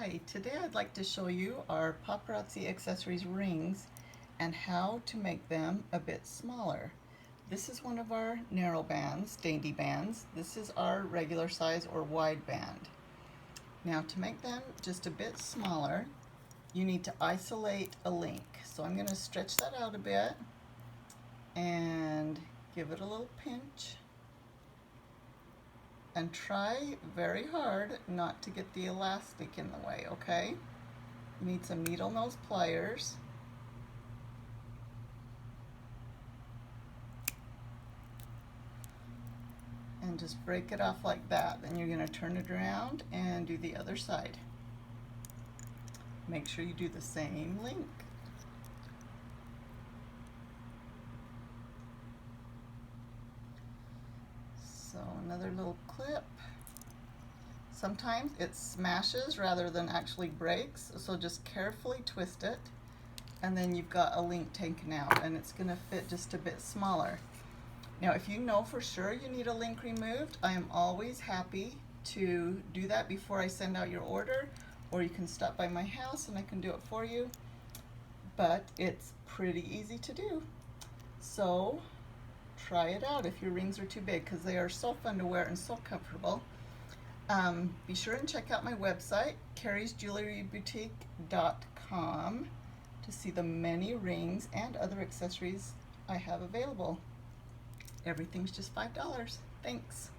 Hi, today I'd like to show you our Paparazzi Accessories rings and how to make them a bit smaller. This is one of our narrow bands, dainty bands. This is our regular size or wide band. Now to make them just a bit smaller, you need to isolate a link. So I'm going to stretch that out a bit and give it a little pinch. And try very hard not to get the elastic in the way, okay? You need some needle nose pliers. And just break it off like that. Then you're going to turn it around and do the other side. Make sure you do the same link. So another little clip. Sometimes it smashes rather than actually breaks, so just carefully twist it, and then you've got a link taken out, and it's going to fit just a bit smaller. Now if you know for sure you need a link removed, I am always happy to do that before I send out your order, or you can stop by my house and I can do it for you, but it's pretty easy to do. So try it out if your rings are too big, because they are so fun to wear and so comfortable. Be sure and check out my website, karisjewelryboutique.com, to see the many rings and other accessories I have available. Everything's just $5. Thanks.